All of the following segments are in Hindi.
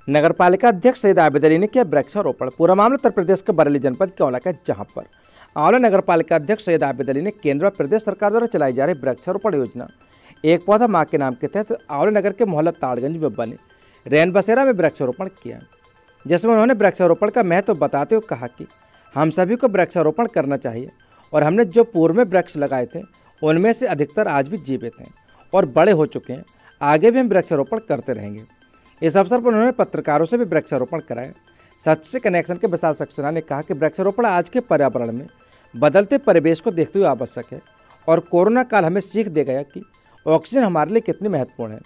नगरपालिका अध्यक्ष सईद आबिद अली ने किया वृक्षारोपण। पूरा मामला उत्तर प्रदेश के बरेली जनपद के औला का, जहां पर आंवला नगरपालिका अध्यक्ष सईद आबिद अली ने केंद्र व प्रदेश सरकार द्वारा चलाई जा रही वृक्षारोपण योजना एक पौधा मां के नाम के तहत आंवला नगर के मोहल्ला ताड़गंज में बने रैन बसेरा में वृक्षारोपण किया, जिसमें उन्होंने वृक्षारोपण का महत्व बताते हुए कहा कि हम सभी को वृक्षारोपण करना चाहिए और हमने जो पूर्व में वृक्ष लगाए थे उनमें से अधिकतर आज भी जीवित हैं और बड़े हो चुके हैं। आगे भी हम वृक्षारोपण करते रहेंगे। इस अवसर पर उन्होंने पत्रकारों से भी वृक्षारोपण कराया। सच से कनेक्शन के विशाल सक्सेना ने कहा कि वृक्षारोपण आज के पर्यावरण में बदलते परिवेश को देखते हुए आवश्यक है और कोरोना काल हमें सीख दे गया कि ऑक्सीजन हमारे लिए कितनी महत्वपूर्ण है।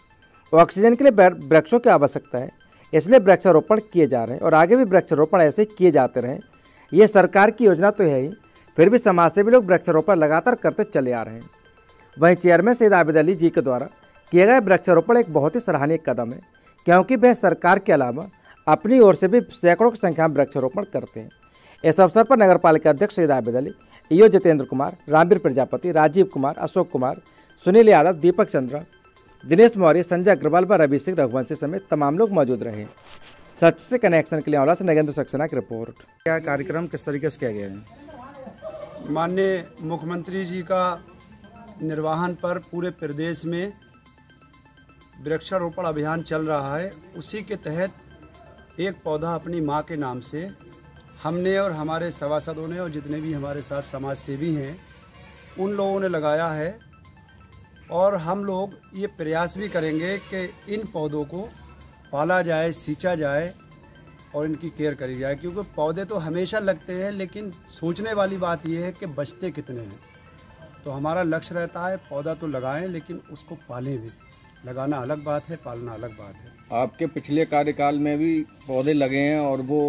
ऑक्सीजन के लिए वृक्षों की आवश्यकता है, इसलिए वृक्षारोपण किए जा रहे हैं और आगे भी वृक्षारोपण ऐसे ही किए जाते रहें। ये सरकार की योजना तो है ही, फिर भी समाज से भी लोग वृक्षारोपण लगातार करते चले आ रहे हैं। वहीं चेयरमैन सईद आबिद अली जी के द्वारा किया गया वृक्षारोपण एक बहुत ही सराहनीय कदम है, क्योंकि वह सरकार के अलावा अपनी ओर से भी सैकड़ों की संख्या में वृक्षारोपण करते हैं। इस अवसर पर नगरपालिका अध्यक्ष सईद आबिद अली, ईओ जितेंद्र कुमार, रामवीर प्रजापति, राजीव कुमार, अशोक कुमार, सुनील यादव, दीपक चंद्रा, दिनेश मौर्य, संजय अग्रवाल व रवि सिंह रघुवंशी समेत तमाम लोग मौजूद रहे। सच से कनेक्शन के लिए आंवला से नगेंद्र सक्सेना की रिपोर्ट। क्या कार्यक्रम किस तरीके से किया गया है? माननीय मुख्यमंत्री जी का निर्वहन पर पूरे प्रदेश में वृक्षारोपण अभियान चल रहा है। उसी के तहत एक पौधा अपनी माँ के नाम से हमने और हमारे सभासदों ने और जितने भी हमारे साथ समाज सेवी हैं उन लोगों ने लगाया है। और हम लोग ये प्रयास भी करेंगे कि इन पौधों को पाला जाए, सींचा जाए और इनकी केयर करी जाए, क्योंकि पौधे तो हमेशा लगते हैं, लेकिन सोचने वाली बात यह है कि बचते कितने हैं। तो हमारा लक्ष्य रहता है पौधा तो लगाएं, लेकिन उसको पालें भी। लगाना अलग बात है, पालना अलग बात है। आपके पिछले कार्यकाल में भी पौधे लगे हैं और वो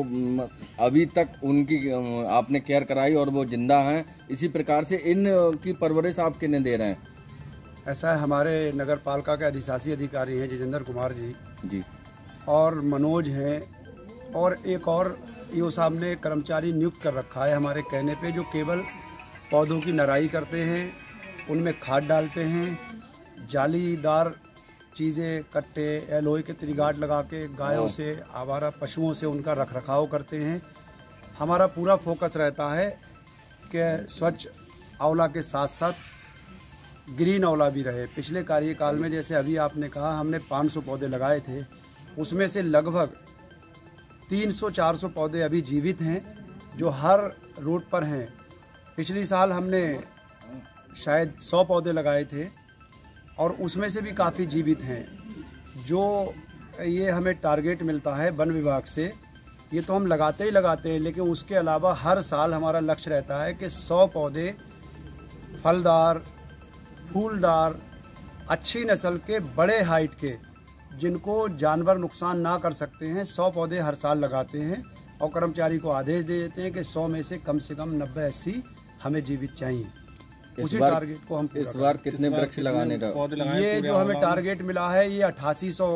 अभी तक उनकी आपने केयर कराई और वो जिंदा हैं। इसी प्रकार से इन की परवरिश आप किन्हें दे रहे हैं? ऐसा है, हमारे नगर पालिका के अधिशासी अधिकारी हैं जितेंद्र कुमार जी और मनोज हैं, और एक और ईओ साहब ने कर्मचारी नियुक्त कर रखा है हमारे कहने पे, जो केवल पौधों की नराई करते हैं, उनमें खाद डालते हैं, जालीदार चीज़ें, कट्टे या लोहे के त्रिगाट लगा के गायों से, आवारा पशुओं से उनका रखरखाव करते हैं। हमारा पूरा फोकस रहता है कि स्वच्छ आंवला के साथ साथ ग्रीन आंवला भी रहे। पिछले कार्यकाल में जैसे अभी आपने कहा हमने 500 पौधे लगाए थे, उसमें से लगभग 300-400 पौधे अभी जीवित हैं जो हर रोड पर हैं। पिछली साल हमने शायद 100 पौधे लगाए थे और उसमें से भी काफ़ी जीवित हैं। जो ये हमें टारगेट मिलता है वन विभाग से, ये तो हम लगाते ही लगाते हैं, लेकिन उसके अलावा हर साल हमारा लक्ष्य रहता है कि 100 पौधे फलदार, फूलदार, अच्छी नस्ल के, बड़े हाइट के, जिनको जानवर नुकसान ना कर सकते हैं, 100 पौधे हर साल लगाते हैं और कर्मचारी को आदेश दे देते हैं कि 100 में से कम 90-80 हमें जीवित चाहिए। उसी टारगेट को हम इस बार कितने वृक्ष लगाने का ये जो हमें टारगेट मिला है, ये 8800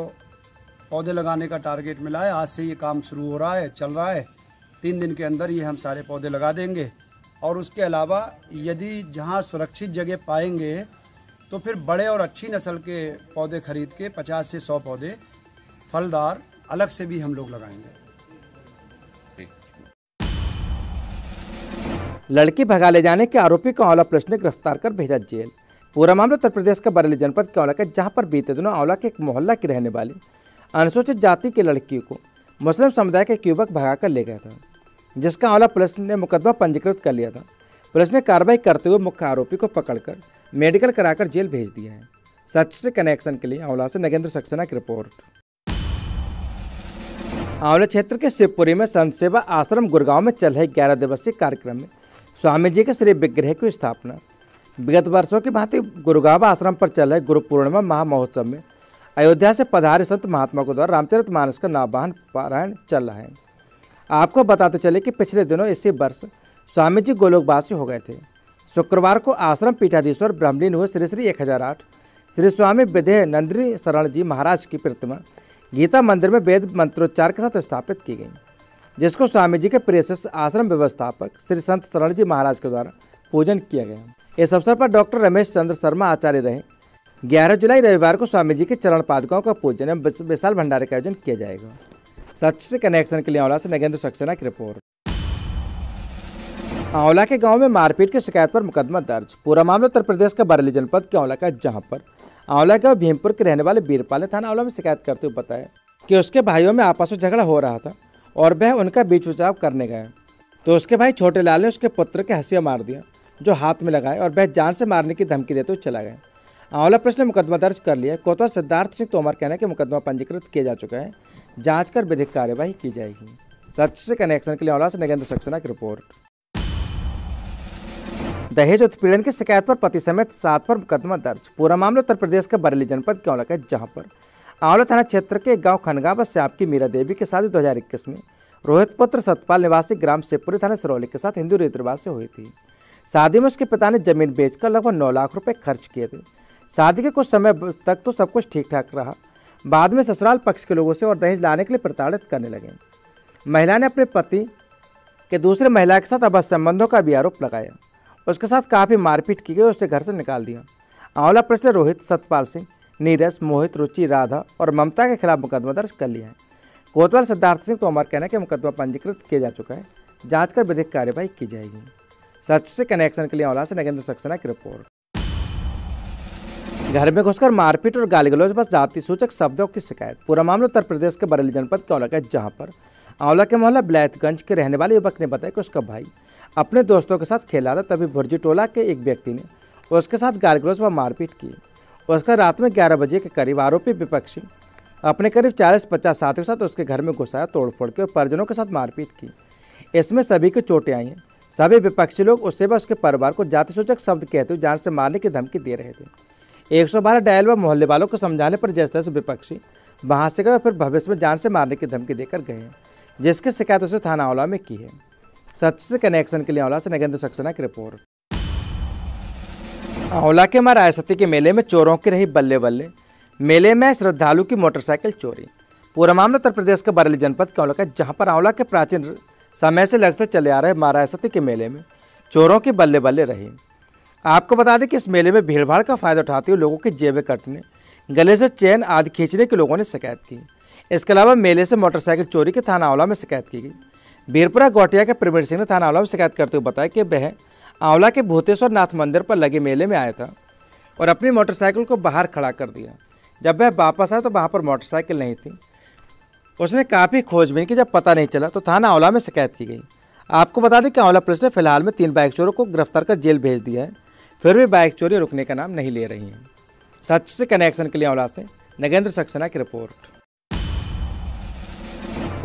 पौधे लगाने का टारगेट मिला है। आज से ये काम शुरू हो रहा है, चल रहा है। 3 दिन के अंदर ये हम सारे पौधे लगा देंगे। और उसके अलावा यदि जहाँ सुरक्षित जगह पाएंगे तो फिर बड़े और अच्छी नस्ल के पौधे खरीद के 50 से 100 पौधे फलदार अलग से भी हम लोग लगाएंगे। लड़की भगा ले जाने के आरोपी को आंवला पुलिस ने गिरफ्तार कर भेजा जेल। पूरा मामला उत्तर प्रदेश के बरेली जनपद के औला का, जहां पर बीते दिनों आंवला के एक मोहल्ला की रहने वाली अनुसूचित जाति की लड़की को मुस्लिम समुदाय के एक युवक भगाकर ले गया था, जिसका आंवला पुलिस ने मुकदमा पंजीकृत कर लिया था। पुलिस ने कार्रवाई करते हुए मुख्य आरोपी को पकड़कर मेडिकल कराकर जेल भेज दिया है। सच से कनेक्शन के लिए आंवला से नगेंद्र सक्सेना की रिपोर्ट। आंवला क्षेत्र के शिवपुरी में संत सेवा आश्रम गुड़गांव में चल रहे 11 दिवसीय कार्यक्रम में स्वामी जी के श्री विग्रह की स्थापना। विगत वर्षों की भांति गुड़गांव आश्रम पर चल रहे गुरु पूर्णिमा महामहोत्सव में अयोध्या से पधारे संत महात्मा को द्वारा रामचरितमानस का नवाहन पारायण चल रहा है। आपको बताते चले कि पिछले दिनों इसी वर्ष स्वामी जी गोलोकवासी हो गए थे। शुक्रवार को आश्रम पीठाधीश्वर ब्रह्मलीन हुए श्री श्री 1008 श्री स्वामी विदेह नंदिनी शरण जी महाराज की प्रतिमा गीता मंदिर में वेद मंत्रोच्चार के साथ स्थापित की गई, जिसको स्वामी जी के प्रिय शिष्य आश्रम व्यवस्थापक श्री संत शरण जी महाराज के द्वारा पूजन किया गया। इस अवसर पर डॉक्टर रमेश चंद्र शर्मा आचार्य रहे। 11 जुलाई रविवार को स्वामी जी के चरण पादुकाओं का पूजन एवं विशाल भंडारे का आयोजन किया जाएगा। सच से कनेक्शन के लिए आंवला से नगेंद्र सक्सेना की रिपोर्ट। आंवला के गांव में मारपीट की शिकायत पर मुकदमा दर्ज। पूरा मामला उत्तर प्रदेश का बरेली जनपद के आंवला का, जहां पर आंवला के भीमपुर के रहने वाले बीरपाल ने थाना आंवला में शिकायत करते हुए बताया कि उसके भाइयों में आपस में झगड़ा हो रहा था और वह उनका बीच बचाव करने गया तो उसके भाई छोटे लाल ने उसके पुत्र के हंसिया मार दिया, जो हाथ में लगाए, और वह जान से मारने की धमकी देते हुए चला गया। आंवला पुलिस ने मुकदमा दर्ज कर लिया। कोतवाल सिद्धार्थ सिंह तोमर कहना कि मुकदमा पंजीकृत किया जा चुका है, जांच कर विधिक कार्यवाही की जाएगी। सच से कनेक्शन के लिए आंवला से नगेंद्र सक्सेना की रिपोर्ट। दहेज उत्पीड़न की शिकायत पर पति समेत 7 पर मुकदमा दर्ज। पूरा मामला उत्तर प्रदेश के बरेली जनपद के आंवला का, जहां पर आंवला थाना क्षेत्र के गांव खनगांव श्याम की मीरा देवी की शादी 2021 में रोहित पुत्र सतपाल निवासी ग्राम शिवपुरी थाना सिरौली के साथ हिंदू रीति रिवाज से हुई थी। शादी में उसके पिता ने जमीन बेचकर लगभग 9 लाख रुपए खर्च किए थे। शादी के कुछ समय तक तो सब कुछ ठीक ठाक रहा, बाद में ससुराल पक्ष के लोगों से और दहेज लाने के लिए प्रताड़ित करने लगे। महिला ने अपने पति के दूसरे महिला के साथ अवैध संबंधों का भी आरोप लगाया। उसके साथ काफ़ी मारपीट की गई, उसे घर से निकाल दिया। आंवला पुलिस ने रोहित, सतपाल सिंह, नीरज, मोहित, रुचि, राधा और ममता के खिलाफ मुकदमा दर्ज कर लिया है। कोतवाल सिद्धार्थ सिंह तोमर कहना कि मुकदमा पंजीकृत किया जा चुका है, जांच कर विधिक कार्यवाही की जाएगी। सच से कनेक्शन के लिए आंवला से नगेंद्र सक्सेना की रिपोर्ट। घर में घुसकर मारपीट और गाली गलौज बस जाति सूचक शब्दों की शिकायत। पूरा मामला उत्तर प्रदेश के बरेली जनपद के आंवला का, जहां पर आंवला के मोहल्ला बिलायतगंज के रहने वाले युवक ने बताया कि उसका भाई अपने दोस्तों के साथ खेला था, तभी भुर्जी टोला के एक व्यक्ति ने उसके साथ गाली गलौज व मारपीट की। उसका रात में 11 बजे के करीब आरोपी विपक्षी अपने करीब 40-50 साथियों के साथ उसके घर में घुसाया, तोड़फोड़ के और परिजनों के साथ मारपीट की। इसमें सभी को चोटें आई हैं। सभी विपक्षी लोग उससे व उसके परिवार को जाति सूचक शब्द कहते हुए जान से मारने की धमकी दे रहे थे। 112 डायल व मोहल्ले वालों को समझाने पर जिस तरह से विपक्षी वहां से गए, फिर भविष्य में जान से मारने की धमकी देकर गए हैं, जिसकी शिकायत उसे थाना आंवला में की है। सच से कनेक्शन के लिए आंवला से नगेंद्र सक्सेना की रिपोर्ट। आंवला के रायसती के मेले में चोरों की रही बल्ले बल्ले। मेले में श्रद्धालु की मोटरसाइकिल चोरी। पूरा मामला उत्तर प्रदेश के बरेली जनपद के आंवला का, जहां पर आंवला के प्राचीन समय से लगते चले आ रहे रायसती के मेले में चोरों की बल्ले बल्ले रही। आपको बता दें कि इस मेले में भीड़भाड़ का फायदा उठाते हुए लोगों की जेबें कटने, गले से चैन आदि खींचने के लोगों ने शिकायत की। इसके अलावा मेले से मोटरसाइकिल चोरी की थाना आंवला में शिकायत की गई। बीरपुरा गोटिया के प्रवीण सिंह ने थाना आंवला में शिकायत करते हुए बताया कि वह आंवला के भूतेश्वर नाथ मंदिर पर लगे मेले में आया था और अपनी मोटरसाइकिल को बाहर खड़ा कर दिया। जब वह वापस आया तो वहां पर मोटरसाइकिल नहीं थी। उसने काफ़ी खोजबीन की, जब पता नहीं चला तो थाना आंवला में शिकायत की गई। आपको बता दें कि आंवला पुलिस ने फिलहाल में 3 बाइक चोरों को गिरफ्तार कर जेल भेज दिया है, फिर भी बाइक चोरी रुकने का नाम नहीं ले रही हैं। सच से कनेक्शन के लिए आंवला से नगेंद्र सक्सेना की रिपोर्ट।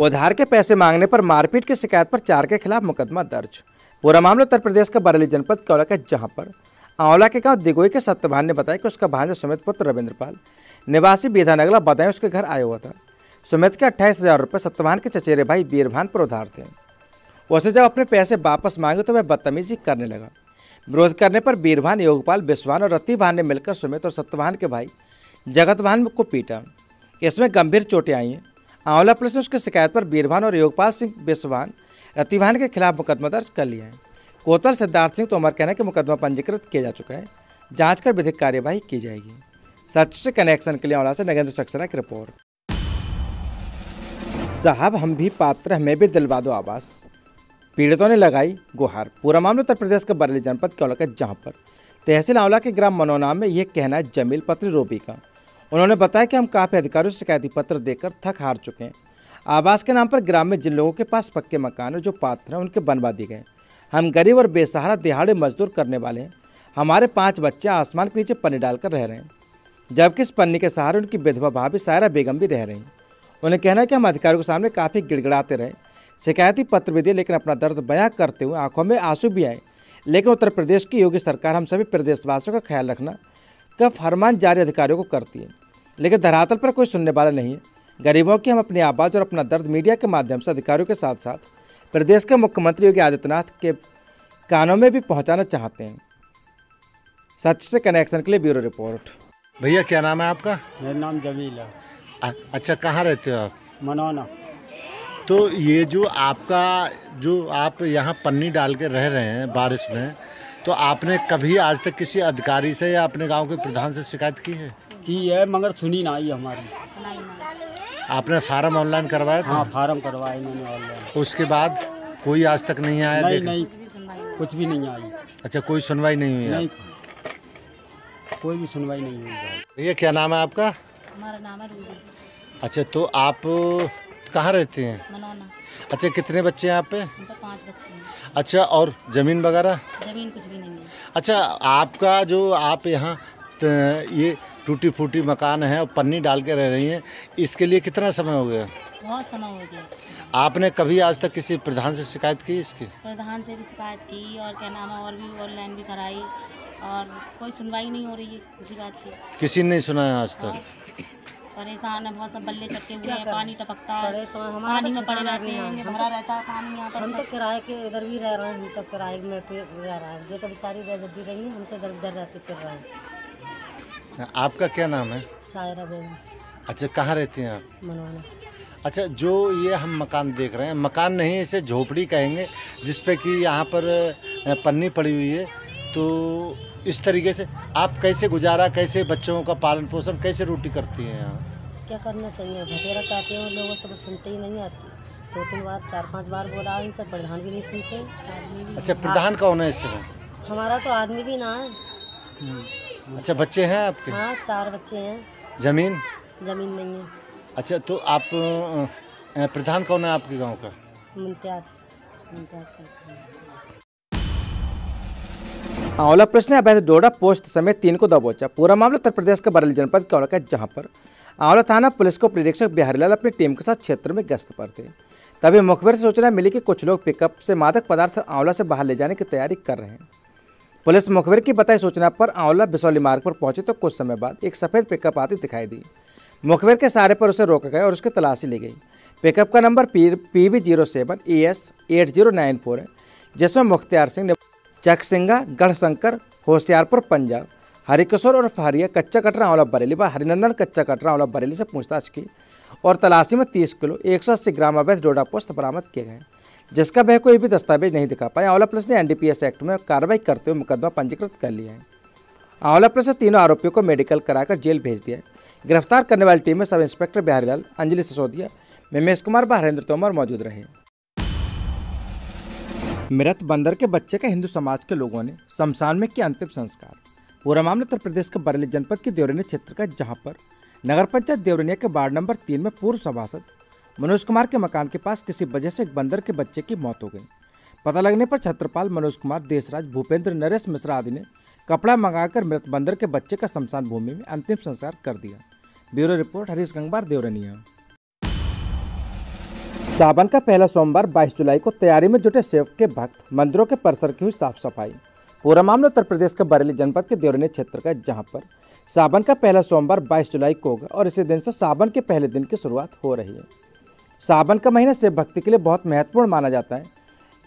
उधार के पैसे मांगने पर मारपीट की शिकायत पर 4 के खिलाफ मुकदमा दर्ज। पूरा मामला उत्तर प्रदेश का बरेली जनपद के आंवला का, जहां पर आंवला के गांव दिगोई के सत्यभान ने बताया कि उसका भांजा सुमित पुत्र रविंद्रपाल निवासी बेधानगला बदायूं उसके घर आया हुआ था। सुमित के 28,000 रुपये सत्यभान के चचेरे भाई बीरभान पर उधार थे। उसे जब अपने पैसे वापस मांगे तो वह बदतमीजी करने लगा। विरोध करने पर बीरभान, योगपाल, बिस्वान और रतिभान ने मिलकर सुमित और सत्यभान के भाई जगतभान को पीटा। इसमें गंभीर चोटें आई हैं। आंवला पुलिस ने उसकी शिकायत पर बीरभान और योगपाल सिंह, बिस्वान, रतिभान के खिलाफ मुकदमा दर्ज कर लिया है। कोतवाल सिद्धार्थ सिंह तोमर कहना कि मुकदमा पंजीकृत किया जा चुका है, जांच कर विधिक कार्यवाही की जाएगी। सच से कनेक्शन के लिए आंवला से नगेंद्र सक्सेना की रिपोर्ट। साहब हम भी पात्र, हमें भी दिलवा दो आवास, पीड़ितों ने लगाई गुहार। पूरा मामला उत्तर प्रदेश के बरेली जनपद के आंवला का, जहां पर तहसील आंवला के ग्राम मनोनाम में यह कहना है जमील पत्नी रोबी का। उन्होंने बताया कि हम काफ़ी अधिकारियों से शिकायती पत्र देकर थक हार चुके हैं। आवास के नाम पर ग्राम में जिन लोगों के पास पक्के मकान है, जो पात्र हैं, उनके बनवा दिए गए। हम गरीब और बेसहारा दिहाड़ी मजदूर करने वाले हैं। हमारे 5 बच्चे आसमान के नीचे पन्नी डालकर रह रहे हैं, जबकि इस पन्नी के सहारे उनकी विधवा भाभी सायरा बेगम भी रह रही हैं। उन्हें कहना है कि हम अधिकारियों के सामने काफ़ी गिड़गिड़ाते रहे, शिकायती पत्र भी दिए, लेकिन अपना दर्द बयां करते हुए आंखों में आंसू भी आए। लेकिन उत्तर प्रदेश की योगी सरकार हम सभी प्रदेशवासियों का ख्याल रखना का फरमान जारी अधिकारियों को करती है, लेकिन धरातल पर कोई सुनने वाला नहीं है। गरीबों की हम अपनी आवाज़ और अपना दर्द मीडिया के माध्यम से अधिकारियों के साथ साथ प्रदेश के मुख्यमंत्री योगी आदित्यनाथ के कानों में भी पहुंचाना चाहते हैं। सच से कनेक्शन के लिए ब्यूरो रिपोर्ट। भैया क्या नाम है आपका? मेरा नाम जमील है। अच्छा, कहाँ रहते हो आप? मनोना। तो ये जो आप यहाँ पन्नी डाल के रह रहे हैं बारिश में, तो आपने कभी आज तक किसी अधिकारी से या अपने गांव के प्रधान से शिकायत की है? की है, मगर सुनी ना आई हमारी। आपने फार्म ऑनलाइन करवाया था? हाँ, फार्म करवाए इन्होंने ऑनलाइन। उसके बाद कोई आज तक नहीं आया? नहीं नहीं, कुछ भी नहीं आई। अच्छा, कोई सुनवाई नहीं हुई? नहीं, कोई भी सुनवाई नहीं हुई। भैया क्या नाम है आपका? हमारा नाम है रूबी। अच्छा, तो आप कहाँ रहते हैं? मनोना। अच्छा, कितने बच्चे हैं आप पे? हम तो 5 बच्चे हैं। अच्छा, और ज़मीन वगैरह? जमीन कुछ भी नहीं है। अच्छा, आपका जो आप यहाँ ये टूटी फूटी मकान है और पन्नी डाल के रह रही हैं, इसके लिए कितना समय हो गया? बहुत समय हो गया इसको। आपने कभी आज तक किसी प्रधान से शिकायत की इसकी? प्रधान से भी शिकायत की और क्या नाम है, और भी ऑनलाइन भी कराई और कोई सुनवाई नहीं हो रही है किसी बात की। किसी ने नहीं सुना है आज तक? परेशान है, बहुत सब बल्ले चट्टे हुए हैं, पानी टपकता है, पानी में पड़े रहते हैं, भरा रहता है पानी यहाँ पर। हम तो किराए के इधर भी रह रहे हैं, हम तो किराए में पे रह रहे हैं। ये तो बेचारी बेजती रही है, हम तो इधर उधर रहते फिर रहे हैं। आपका क्या नाम है? सायरा बेगम। अच्छा, कहाँ रहती हैं आप? मनवाना। अच्छा, जो ये हम मकान देख रहे हैं, मकान नहीं इसे झोपड़ी कहेंगे, जिसपे कि यहाँ पर पन्नी पड़ी हुई है, तो इस तरीके से आप कैसे गुजारा, कैसे बच्चों का पालन पोषण, कैसे रोटी करती हैं यहाँ? क्या करना चाहिए, भतेरा कहते हैं, लोगों से बस सुनते ही नहीं आती। 2-3 बार 4-5 बार बोला इनसे, प्रधान भी नहीं सुनते, आदमी भी। अच्छा, प्रधान कौन है इस समय? हमारा तो आदमी भी ना है। अच्छा, बच्चे हैं आपके? हाँ, 4 बच्चे हैं। जमीन? जमीन नहीं है। अच्छा, तो आप प्रधान कौन है आपके गांव का? मुमताज करते हैं। आंवला प्रश्न अवैध डोडा पोस्ट समेत 3 को दबोचा। पूरा मामला उत्तर प्रदेश के बरेली जनपद के आंवला का, जहां पर आंवला थाना पुलिस को निरीक्षक बिहारीलाल अपनी टीम के साथ क्षेत्र में गश्त पर थे। तभी मुखबिर से सूचना मिली कि कुछ लोग पिकअप से मादक पदार्थ आंवला से बाहर ले जाने की तैयारी कर रहे हैं। पुलिस मुखबिर की बताई सूचना पर आंवला बिसौली मार्ग पर पहुंची तो कुछ समय बाद एक सफ़ेद पिकअप आती दिखाई दी। मुखबिर के सहारे पर उसे रोका गया और उसकी तलाशी ली गई। पिकअप का नंबर PB07 ES 8094 है, जिसमें मुख्तियार सिंह, चकसिंगा, गढ़शंकर, होशियारपुर पंजाब, हरिकिशोर और फहरिया कच्चा कटरा आंवला बरेली व हरिनंदन कच्चा कटरा आंवला बरेली से पूछताछ की और तलाशी में 30 किलो 180 ग्राम अवैध डोडा पोस्त बरामद किए गए, जिसका वह कोई भी दस्तावेज नहीं दिखा पाया। आंवला पुलिस ने NDPS एक्ट में कार्रवाई करते हुए मुकदमा पंजीकृत कर लिया है। आंवला पुलिस ने तीनों आरोपियों को मेडिकल कराकर जेल भेज दिया है। गिरफ्तार करने वाली टीम में सब इंस्पेक्टर बिहारीलाल, अंजलि सिसोदिया, मिमेश कुमार व हरेंद्र तोमर मौजूद रहे। मृत बंदर के बच्चे का हिंदू समाज के लोगों ने शमशान में किया अंतिम संस्कार। पूरा मामला उत्तर प्रदेश के बरेली जनपद के देवरनिया क्षेत्र का, जहां पर नगर पंचायत देवरनिया के वार्ड नंबर 3 में पूर्व सभासद मनोज कुमार के मकान के पास किसी वजह से एक बंदर के बच्चे की मौत हो गई। पता लगने पर छत्रपाल, मनोज कुमार, देशराज, भूपेंद्र, नरेश मिश्रा आदि ने कपड़ा मंगाकर मृत बंदर के बच्चे का शमशान भूमि में अंतिम संस्कार कर दिया। Bureau report, Harish Gangwar, Deoraniya. सावन का पहला सोमवार 22 जुलाई को तैयारी में जुटे शिव के भक्त, मंदिरों के परिसर की हुई साफ सफाई। पूरा मामला उत्तर प्रदेश के बरेली जनपद के देवरनिया क्षेत्र का, जहां पर सावन का पहला सोमवार 22 जुलाई को होगा और इसी दिन से सावन के पहले दिन की शुरुआत हो रही है। सावन का महीना शिव भक्ति के लिए बहुत महत्वपूर्ण माना जाता है।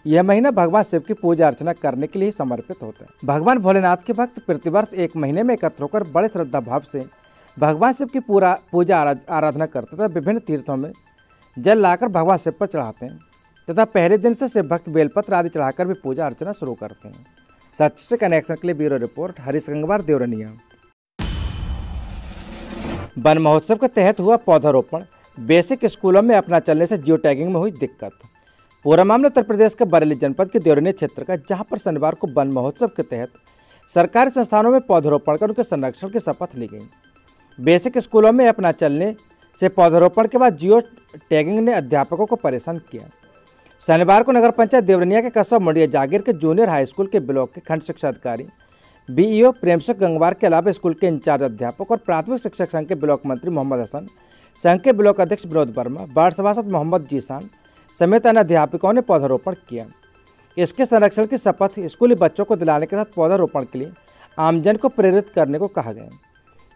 यह महीना भगवान शिव की पूजा अर्चना करने के लिए समर्पित होता है। भगवान भोलेनाथ के भक्त प्रतिवर्ष एक महीने में एकत्र होकर बड़े श्रद्धा भाव से भगवान शिव की पूजा आराधना करते तथा विभिन्न तीर्थों में जल लाकर भगवान शिव पर चढ़ाते हैं तथा पहले दिन से शिव भक्त बेलपत्र आदि चढ़ाकर भी पूजा अर्चना शुरू करते हैं। सच से कनेक्शन के लिए bureau report, Harish Gangwar, Deoraniya. One महोत्सव के तहत हुआ पौधारोपण। बेसिक स्कूलों में अपना चलने से जियो टैगिंग में हुई दिक्कत। पूरा मामला उत्तर प्रदेश के बरेली जनपद के देवरनिया क्षेत्र का, जहां पर शनिवार को वन महोत्सव के तहत सरकारी संस्थानों में पौधारोपण कर उनके संरक्षण की शपथ ली गई। बेसिक स्कूलों में अपना चलने से पौधारोपण के बाद जियो टैगिंग ने अध्यापकों को परेशान किया। शनिवार को नगर पंचायत देवरनिया के कस्बा मंडिया जागीर के जूनियर हाई स्कूल के ब्लॉक के खंड शिक्षा अधिकारी BEO प्रेमचंद गंगवार के अलावा स्कूल के इंचार्ज अध्यापक और प्राथमिक शिक्षक संघ के ब्लॉक मंत्री मोहम्मद हसन, संघ के ब्लॉक अध्यक्ष विनोद वर्मा, वार्ड सभासद मोहम्मद जीशान समेत अन्य अध्यापकों ने पौधारोपण किया। इसके संरक्षण की शपथ स्कूली बच्चों को दिलाने के साथ पौधारोपण के लिए आमजन को प्रेरित करने को कहा गया।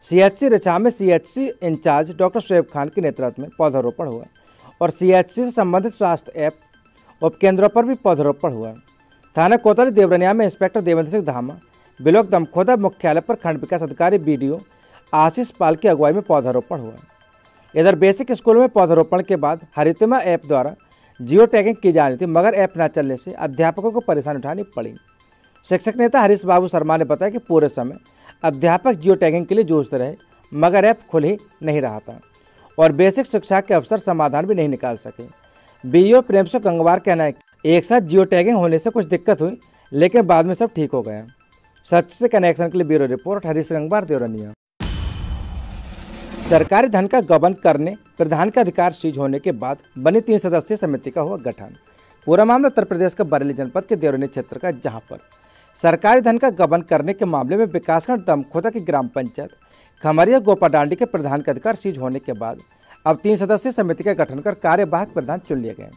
CHC रिछा में CHC incharge doctor Shoaib Khan के नेतृत्व में पौधारोपण हुआ और CHC से संबंधित स्वास्थ्य ऐप उपकेंद्रों पर भी पौधारोपण हुआ। थाना कोतवाली देवरनिया में इंस्पेक्टर देवेंद्र सिंह धामा, ब्लॉक दमखोदा मुख्यालय पर खंड विकास अधिकारी BDO आशीष पाल की अगुवाई में पौधारोपण हुआ। इधर बेसिक स्कूल में पौधारोपण के बाद हरितमा ऐप द्वारा जियो टैगिंग की जानी थी, मगर ऐप न चलने से अध्यापकों को परेशानी उठानी पड़ी। शिक्षक नेता हरीश बाबू शर्मा ने बताया कि पूरे समय अध्यापक जियो टैगिंग के लिए जूझते रहे, मगर ऐप खुल ही नहीं रहा था। और बेसिक शिक्षा के अवसर समाधान भी नहीं निकाल सके। बीईओ प्रेमचंद गंगवार कहना है कि एक साथ जियो टैगिंग होने से कुछ दिक्कत हुई, लेकिन बाद में सब ठीक हो गया। सच से कनेक्शन के लिए ब्यूरो रिपोर्ट, हरीश गंगवार, देवरनिया। सरकारी धन का गबन करने प्रधान का अधिकार सीज होने के बाद बनी 3 सदस्यीय समिति का हुआ गठन। पूरा मामला उत्तर प्रदेश के बरेली जनपद के देवरनिया क्षेत्र का, जहां पर सरकारी धन का गबन करने के मामले में विकासखंड दमखोदा की ग्राम पंचायत खमरिया गोपाडांडी के प्रधान का अधिकार सीज होने के बाद अब 3 सदस्यीय समिति का गठन कर कार्यवाहक प्रधान चुन लिए गए।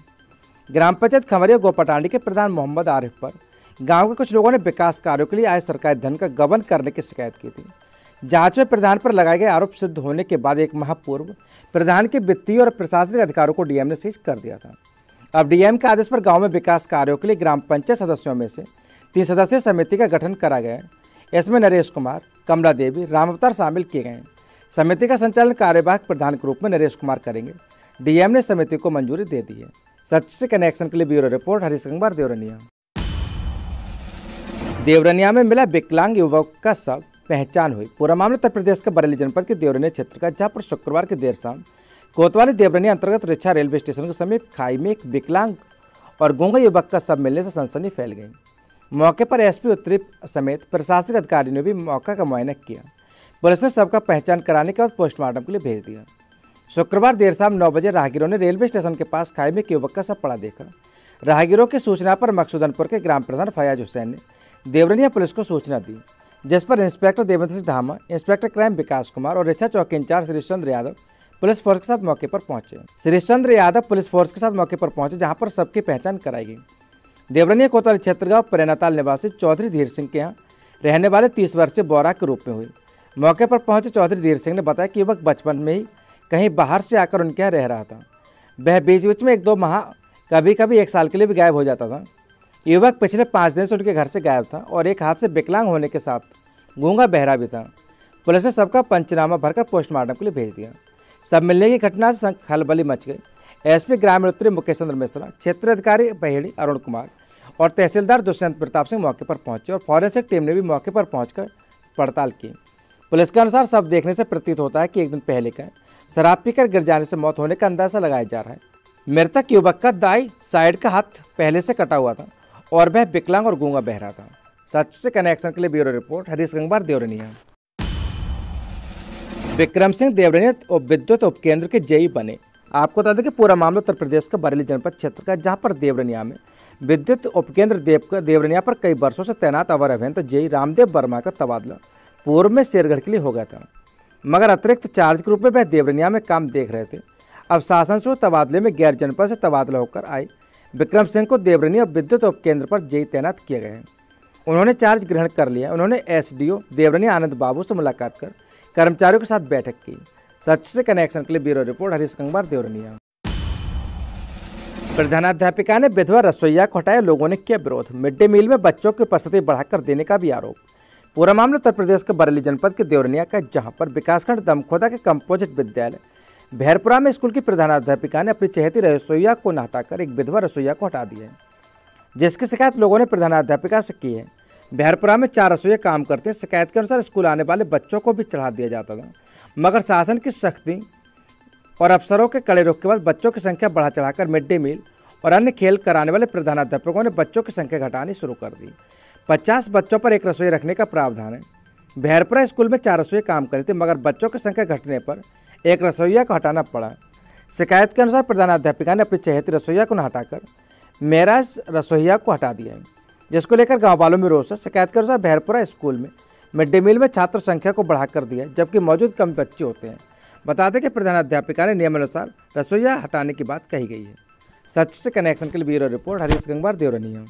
ग्राम पंचायत खमरिया गोपाडांडी के प्रधान मोहम्मद आरिफ पर गांव के कुछ लोगों ने विकास कार्यों के लिए आए सरकारी धन का गबन करने की शिकायत की थी। जांच में प्रधान पर लगाए गए आरोप सिद्ध होने के बाद एक माह पूर्व प्रधान के वित्तीय और प्रशासनिक अधिकारों को डीएम ने सीज कर दिया था। अब डीएम के आदेश पर गांव में विकास कार्यों के लिए ग्राम पंचायत सदस्यों में से 3 सदस्यीय समिति का गठन करा गया है। इसमें नरेश कुमार, कमला देवी, राम अवतार शामिल किए गए हैं। समिति का संचालन कार्यवाहक प्रधान के रूप में नरेश कुमार करेंगे। डीएम ने समिति को मंजूरी दे दी है। सच से कनेक्शन के लिए ब्यूरो रिपोर्ट, हरीश गंगवार, देवरनिया। देवरनिया में मिला विकलांग युवक का शव, पहचान हुई। पूरा मामला उत्तर प्रदेश के बरेली जनपद के देवरनिया क्षेत्र का, जहां पर शुक्रवार की देर शाम कोतवाली देवरनिया अंतर्गत रिछा रेलवे स्टेशन के समीप खाई में एक विकलांग और गूंगा युवक का शव मिलने से सनसनी फैल गई। मौके पर एसपी उत्तरी समेत प्रशासनिक अधिकारियों ने भी मौका का मुआयना किया। पुलिस ने शव का पहचान कराने के बाद पोस्टमार्टम के लिए भेज दिया। शुक्रवार देर शाम 9 बजे राहगीरों ने रेलवे स्टेशन के पास खाई में एक युवक का शव पड़ा देखा। राहगीरों की सूचना पर मकसूदनपुर के ग्राम प्रधान फयाज हुसैन ने देवरनिया पुलिस को सूचना दी, जिस पर इंस्पेक्टर देवेंद्र सिंह धामा, इंस्पेक्टर क्राइम विकास कुमार और रिछा चौकी incharge Shrichandra Yadav police force के साथ मौके पर पहुंचे। श्रीचंद्र यादव पुलिस फोर्स के साथ मौके पर पहुंचे, जहां पर सबकी पहचान कराई गई। देवरनिया कोतवाली क्षेत्र गांव प्रेनाताल निवासी चौधरी धीर सिंह के यहाँ रहने वाले 30 वर्षीय बोरा के रूप में हुई। मौके पर पहुंचे चौधरी धीर सिंह ने बताया कि युवक बचपन में ही कहीं बाहर से आकर उनके यहाँ रह रहा था। वह बीच बीच में 1-2 माह, कभी कभी 1 साल के लिए भी गायब हो जाता था। युवक पिछले 5 दिन से उनके घर से गायब था और एक हाथ से विकलांग होने के साथ गूंगा बहरा भी था। पुलिस ने सबका पंचनामा भरकर पोस्टमार्टम के लिए भेज दिया। सब मिलने की घटना से खलबली मच गई। एसपी ग्रामीण उत्तरी मुकेश चंद्र मिश्रा, क्षेत्रीय अधिकारी बहेड़ी अरुण कुमार और तहसीलदार दुष्यंत प्रताप सिंह मौके पर पहुंचे और फॉरेंसिक टीम ने भी मौके पर पहुंचकर पड़ताल की। पुलिस के अनुसार सब देखने से प्रतीत होता है कि 1 दिन पहले का शराब पीकर गिर जाने से मौत होने का अंदाजा लगाया जा रहा है। मृतक युवक का दाई साइड का हाथ पहले से कटा हुआ था और वह विकलांग और गूंगा बहरा था। सच से कनेक्शन के लिए ब्यूरो रिपोर्ट, हरीश गंगवार, देवरनिया। विक्रम सिंह देवरनिया विद्युत उपकेंद्र के जेई बने। आपको बता दें कि पूरा मामला उत्तर प्रदेश के बरेली जनपद क्षेत्र का, जहां पर देवरनिया में विद्युत उपकेंद्र देवरनिया पर कई वर्षों से तैनात अवर अभियंता जेई रामदेव वर्मा का तबादला पूर्व में शेरगढ़ के लिए हो गया था, मगर अतिरिक्त चार्ज के रूप में वह देवरनिया में काम देख रहे थे। अब शासन से तबादले में गैर जनपद से तबादला होकर आए विक्रम सिंह को देवरनिया विद्युत उपकेंद्र पर जेई तैनात किया गया है। उन्होंने चार्ज ग्रहण कर लिया। उन्होंने एसडीओ देवरनिया आनंद बाबू से मुलाकात कर कर्मचारियों के साथ बैठक की। सच से कनेक्शन के लिए ब्यूरो रिपोर्ट, हरीश गंगवार, देवरनिया। प्रधानाध्यापिका ने विधवा रसोईया को हटाया, लोगों ने किया विरोध। मिड डे मील में बच्चों की उपस्थिति बढ़ाकर देने का भी आरोप। पूरा मामला उत्तर प्रदेश के बरेली जनपद के देवरनिया का, जहां पर विकासखंड दमखोदा के कंपोजिट विद्यालय भैरपुरा में स्कूल की प्रधानाध्यापिका ने अपनी चहेती रसोईया को न हटाकर एक विधवा रसोईया को हटा दिया है, जिसकी शिकायत लोगों ने प्रधानाध्यापिका से की है। भैरपुरा में 4 रसोईया काम करते हैं। शिकायत के अनुसार स्कूल आने वाले बच्चों को भी चढ़ा दिया जाता था, मगर शासन की सख्ती और अफसरों के कड़े रुख के बाद बच्चों की संख्या बढ़ा चढ़ाकर मिड डे मील और अन्य खेल कराने वाले प्रधानाध्यापकों ने बच्चों की संख्या घटानी शुरू कर दी। 50 बच्चों पर एक रसोई रखने का प्रावधान है। भैरपुरा स्कूल में 4 रसोई काम करते थे, मगर बच्चों की संख्या घटने पर एक रसोईया को हटाना पड़ा। शिकायत के अनुसार प्रधानाध्यापिका ने अपनी चहेती रसोईया को न हटाकर मेराज रसोईया को हटा दिया है, जिसको लेकर गाँव वालों में रोष है। शिकायत के अनुसार भैरपुरा स्कूल में मिड डे मील में छात्र संख्या को बढ़ाकर दिया, जबकि मौजूद कम बच्चे होते हैं। बता दें कि प्रधानाध्यापिका ने नियमानुसार रसोईया हटाने की बात कही गई है। सच से कनेक्शन के लिए ब्यूरो रिपोर्ट, हरीश गंगवार, देवरनिया।